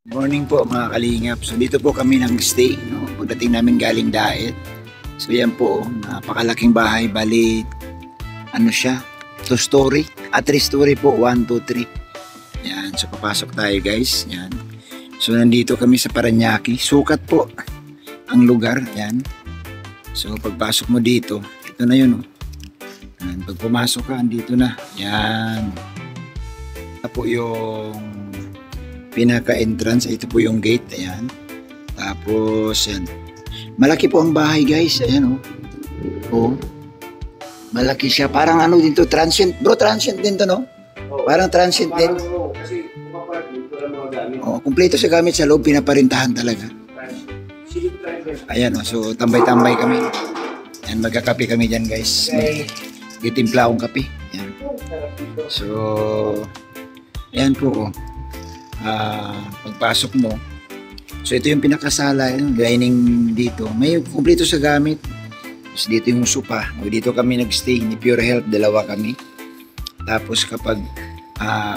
Morning po mga kalingap. So dito po kami nag-stay, no? Pagdating namin galing Daet. So yan po, napakalaking bahay. Bali, ano siya? 2 story. 3 story po. 1, 2, 3. Yan. So papasok tayo guys. Yan. So nandito kami sa Parañaque. Sukat po ang lugar. Yan. So pagpasok mo dito, ito na yun. Oh. Yan. Pag pumasok ka, andito na. Yan. Ito po yung pinaka-entrance. Ito po yung gate. Ayan. Tapos, yan. Malaki po ang bahay, guys. Ayan, oh. Oh. Malaki siya. Parang ano din to, transient. Bro, transient din to, no? Parang transient din. Kasi pumapark dito ang mga gamit. Oh, kumpleto sa gamit sa loob. Pinaparintahan talaga. Ayan, oh. So, tambay-tambay kami. Ayan, magkakape kami dyan, guys. Gitimpla akong kape. Ayan. So, ayan po, oh. Pagpasok mo, so ito yung pinakasala, yung dining dito, may kumpleto sa gamit. Tapos dito yung sopa, dito kami nagstay ni Pure Health, 2 kami. Tapos kapag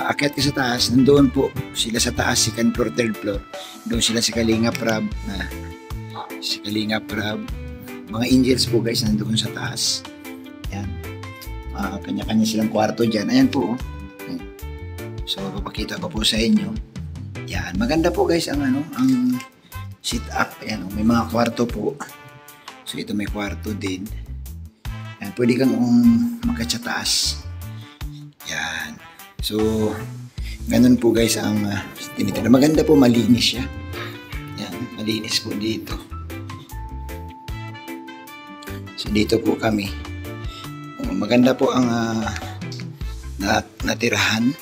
akyat ka sa taas, nandoon po sila sa taas, second floor, third floor, doon sila si Kalinga Prab, mga angels po guys, nandoon sa taas. Yan, kanya-kanya silang kwarto dyan. Ayan po, oh. So papakita ko po sa inyo. Yan, maganda po guys ang ang sit up. Ayan, may mga kwarto po. So ito may kwarto din. Yan, pwede kang magkat sa taas. Yan. So ganun po guys ang tinitira. Maganda po, malinis siya. Yan, malinis po dito. So dito po kami. Maganda po ang natirahan.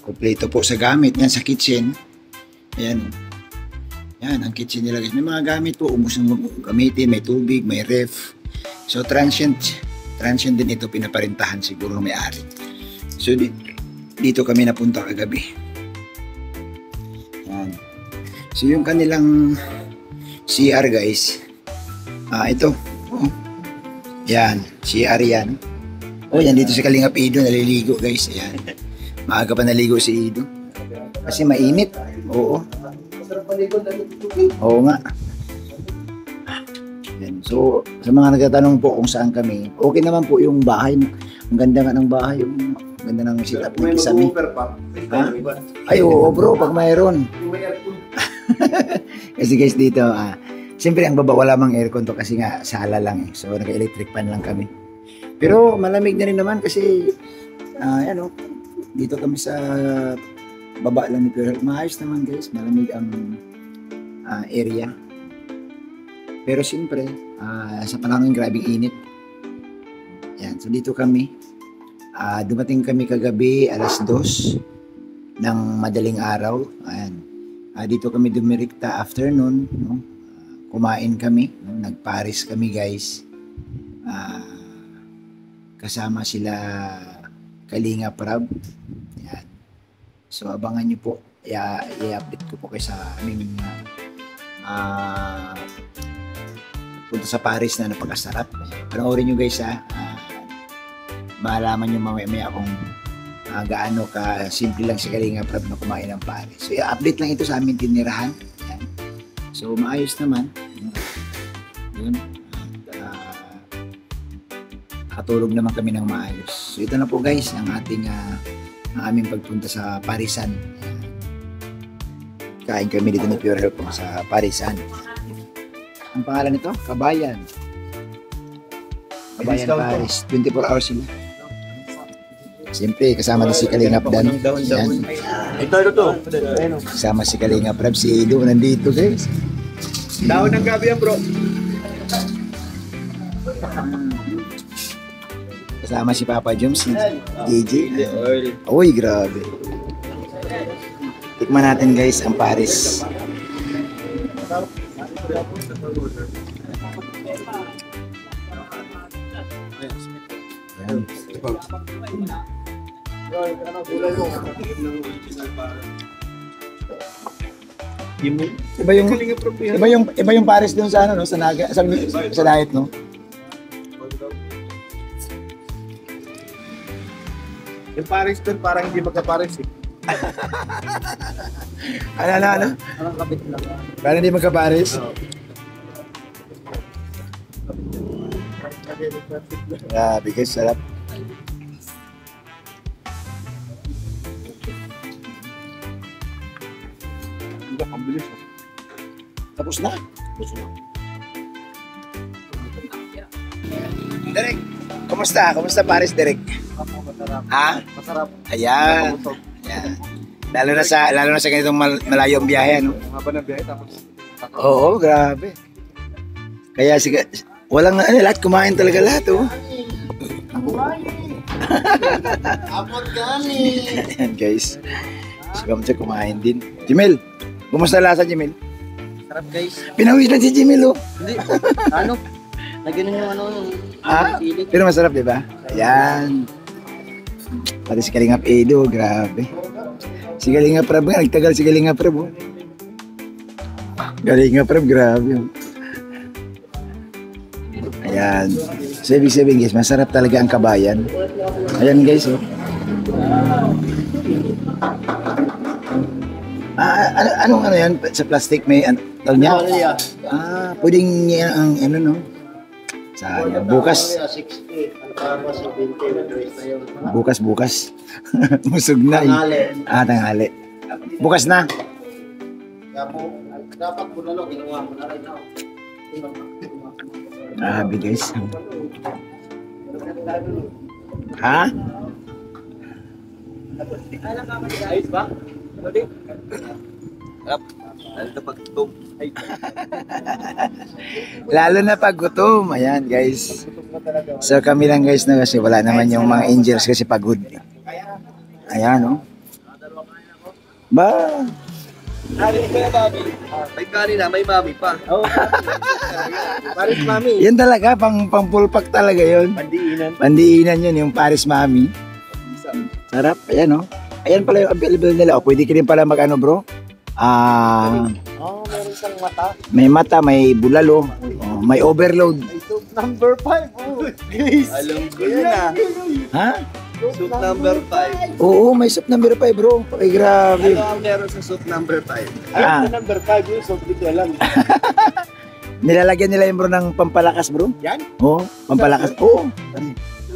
Kumpleto po sa gamit. Yan sa kitchen. Ayan. Yan ang kitchen nila guys. May mga gamit po. Ubus ng gamitin. May tubig, may ref. So transient din ito. Pinaparintahan siguro may-ari. So dito kami napunta kagabi. Yan. So yung kanilang CR guys. Ito. Oh. Yan. CR yan. Oh, yan dito sa Kalingap Ido. Naliligo guys. Ayan. Maaga pa naligo si Ido. Kasi mainit. Oo. Oo nga. Yan. So, sa mga nagtatanong po kung saan kami, okay naman po yung bahay. Ang ganda nga ng bahay. Yung ganda ng setup ng Kisame. Ha? Ay, oo bro, pag mayroon. Kasi guys dito, siyempre ang baba wala mang aircon to kasi nga sala lang eh. So, naka-electric fan lang kami. Pero malamig na rin naman kasi, ano, dito kami sa baba lang ni Pure Health. Maayos naman guys, malamig ang area. Pero siyempre, sa panahon ng grabing init. Yan, so dito kami. Dumating kami kagabi alas 2 ng madaling araw. Ayan. Dito kami dumirikta afternoon. No? Kumain kami. No? Nag-Paris kami guys. Kasama sila Kalinga Prab. Yan. So abangan nyo po. I-update ko po kayo sa aming punta sa Paris na napakasarap. Panoorin nyo guys ha. Malaman nyo mamaya kung gaano ka simple lang si Kalinga Prab na kumain ng Paris. So i-update lang ito sa aming tinirahan. Yan. So maayos naman. Yun. Katulog naman kami ng maayos. So ito na po guys ang ating ang aming pagpunta sa Parisan. Kain kami dito ni Pure Health sa Parisan. Ang pangalan nito? Kabayan. Kabayan Paris. 24 hours sila. Siyempre kasama na si Kalingap Dan. Yan. Ito. Kasama si Kalingap Prab. Si Edo nandito guys. Daon ng gabi yan bro. Kasama si Papa Jom, si JJ. Uy, grabe. Tikman natin guys ang Paris. Yan. Iba yung Paris doon sa ano no, sa Naga, sa diet no. Yung Paris doon parang hindi magka-Paris eh. Ano? Parang kapit lang. Para hindi magkapares? Grabe guys, sarap. Ang bilis. Tapos na. Derek, kumusta? Kumusta Paris, Derek? Masarap. Ha? Masarap. Ayan. Ayan. Lalo na sa ganitong malayong biyahe, ano? Ang haba ng biyahe tapos. Oo, grabe. Kaya walang lahat kumain talaga lahat, oh. Apot gani. Ayan, guys. Si Kamsa kumain din. Jimel, kumusta lasa, Jimel? Sarap guys. Pinawis lang si Jimel, oh. Hindi. Ano? Lagyan yung ano yung Ah, sili. pero masarap, di ba? Ayan. Pati si Kalingap Edo, grabe. Si Kalingap Rab nga, nagtagal si Kalingap Rab, oh. Kalingap Rab, grabe, oh. Ayan. So, ibig sabihin, guys, masarap talaga ang kabayan. Ayan, guys, oh. Anong ano yan? Sa plastic may tawag niya? Pwedeng yan ang ano, no? Sayang. Bukas. Bukas. Musog na. Tanghali. Bukas na. Dapat bulalo, ginawa mo na rin. Grabe guys. Ha? Ayos ba? Ano Sarap. Lalo na pag tum. Lalo na pag gutom. Ayan guys. So kami lang guys na kasi wala naman yung mga angels kasi pagod. Ayan oh. Ba? Narinig ko na, Bobby. May kanina, may mami pa. Oo. Paris mami. Yan talaga, pang pulpak talaga yon. Pandiinan. Pandiinan yun, yung Paris Mami. Sarap, ayan oh. Ayan pala yung available nila. O, pwede ka rin pala mag-ano bro. Meron siyang mata. May mata, may bulalo, may overload. Soup number 5. Oh, guys. Alam ko yun ah. Ha? Soup number 5. Oo, may soup number 5 bro. Ay, grabe. Ano ang meron sa soup number 5? Number 5 yung soup dito alam. Nilalagyan nila yung bro ng pampalakas bro. Yan? Oo, pampalakas. Oo.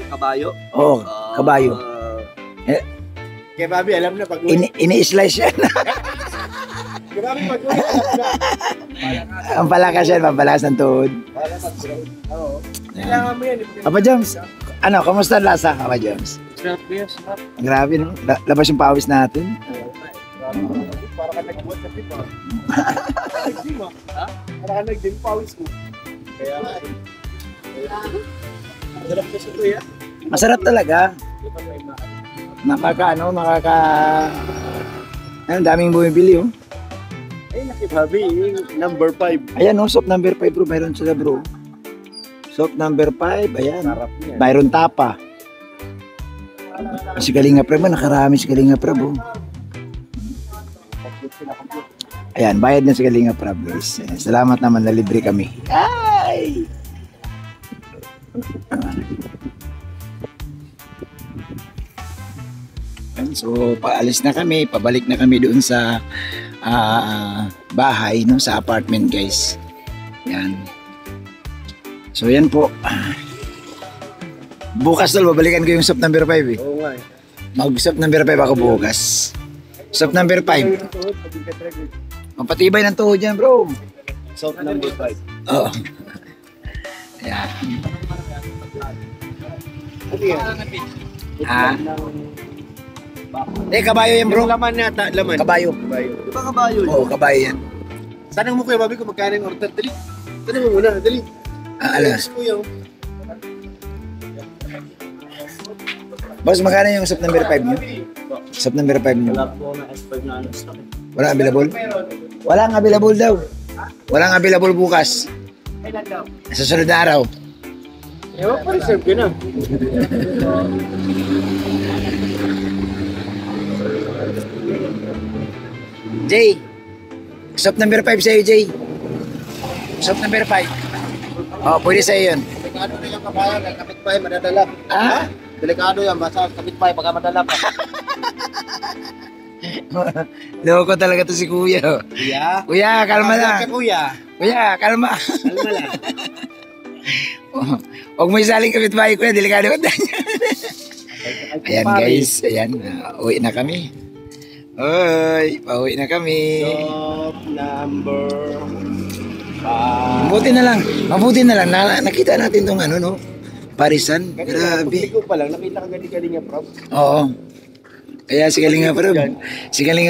Kabayo? Oo, kabayo. Kaya Bobby, alam na pag Ini-slice yan. Grabe pag Pampalakas yan, pampalakas ng tuhod. Oo. Kailangan mo yan. Papa Jones, ano, kamusta ang lasa, Papa Jones? Sarap yes, sarap. Grabe no, labas yung pawis natin. Para ka nagbuhat sa pipa. Para ka nag-gym pawis mo. Kaya nga eh. Sarap kasi ito yan. Masarap talaga. Ang daming bumibili oh. Ay, nakibabi. Number 5. Ayan oh, soap number 5 bro, mayroon sila bro. Soap number 5, ayan. Sarap niya. Mayroon tapa. Si Kalinga Prab, nakarami si Kalinga Prab oh. Ayan, bayad na si Kalinga Prab guys. Ayan, salamat naman na libre kami. Ay! Ayan, so paalis na kami, pabalik na kami doon sa bahay, no, sa apartment guys. Yan. So yan po. Bukas tol, babalikan ko yung soap number 5 eh. Oo nga eh. Mag-soap number 5 ako bukas. Soap number 5. Mapatibay ng tuhod yan bro. Soup number 5. Oo. Ayan. Ano yan? Ah. Kabayo yan bro. Yung laman yata, laman. Kabayo. Di ba kabayo? Oo, kabayo yan. Tanong mo kuya Bobby kung magkano yung order. Dali. Tanong mo muna, dali. Alas. Kuya. Boss, magkano yung soap number 5 nyo? Soap number 5 nyo? Wala po na expert na ano stock. Wala available? Walang available daw. Walang available bukas. Kailan daw? Sa sunod na araw. Ewan pa reserve ko na. Jay, soap number 5 sa'yo, Jay. Soap number 5. Oh, pwede sa'yo yun. Delikado na yung kabayan, kapit pa madadala. Ah? Delikado yan, basta kapit pa pagka madala pa. Loko talaga to si Kuya. Kuya? Kuya, kalma lang. Kuya. Kuya, kalma. Kalma lang. Huwag mo isaling kapitbahay, Kuya. Delikado ka tayo. Ayan guys, ayan. Uwi na kami. Oy, pauwi na kami. Stop number 5. Mabuti na lang. Nakita natin tong ano, no? Parisan. Grabe. Pagliko pa lang, nakita ka galing niya, Prof. Oo. Kaya si Kalinga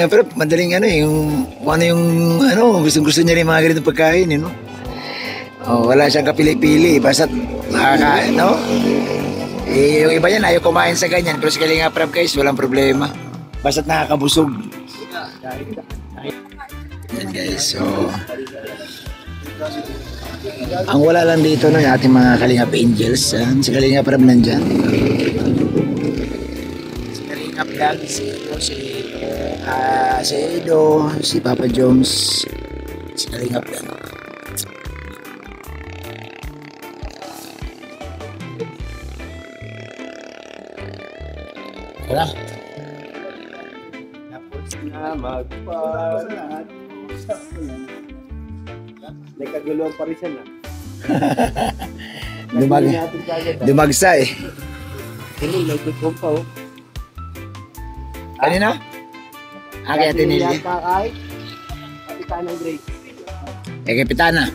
Prab, madaling ano yung gusto niya rin mga ganitong pagkain, no? Oh, wala siyang kapili-pili, basta nakakain, no? Eh, yung iba yan, ayaw kumain sa ganyan, pero si Kalinga Prab guys, walang problema. Basta't nakakabusog. Yan guys, so... Ang wala lang dito, no, yung ating mga Kalingap Angels, si Kalinga Prab nandyan. Vlog, si Edo, si Papa Jones, si Kalingap lang. Wala. Tapos na magpalat. Nagkaguluhan pa rin siya na. Dumagsa eh. Hindi, nagkikong pa oh. Kanina? Kaya tinili. Kapitan ng Grace. Kapitana.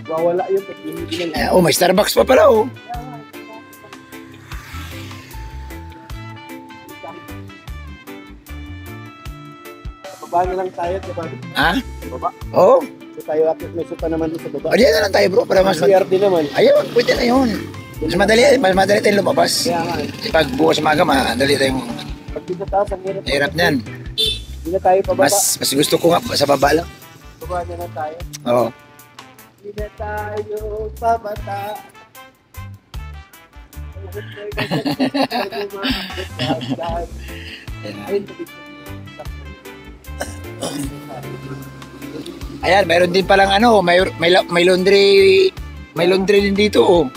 Wawala yung hindi lang. Oh, may Starbucks pa pala oh. Baba na lang tayo, diba? Ha? Baba. Oo. So tayo akit may supa naman doon sa baba. O, diyan na lang tayo bro, para mas... CRD naman. Ayun, pwede na yun. Mas madali tayong lumabas. Kaya nga. Pag bukas umaga, madali tayong... Pag dito taas, ang hirap. Hirap niyan. Hindi na tayo pababa. Mas gusto ko nga sa baba lang. Baba na lang tayo. Oo. Hindi na tayo pabata. Ayan, mayroon din palang ano, may laundry din dito oh.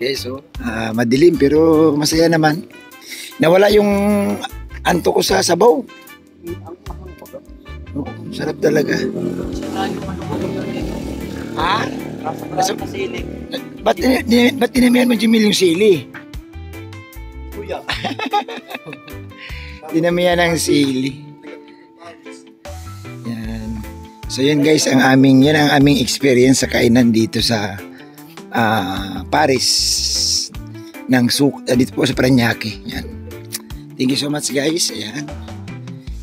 Okay, so madilim pero masaya naman. Nawala yung anto ko sa sabaw. Oh, sarap talaga. Ha? Ba't dinamihan mo Jimil yung sili? Kuya. Dinamihan ng sili. Yan. So yan guys, yan ang aming experience sa kainan dito sa Paris ng dito po sa Parañaque. Yan. Thank you so much guys. Ayan.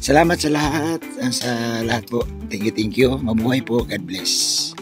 Salamat sa lahat po. Thank you. Mabuhay po. God bless.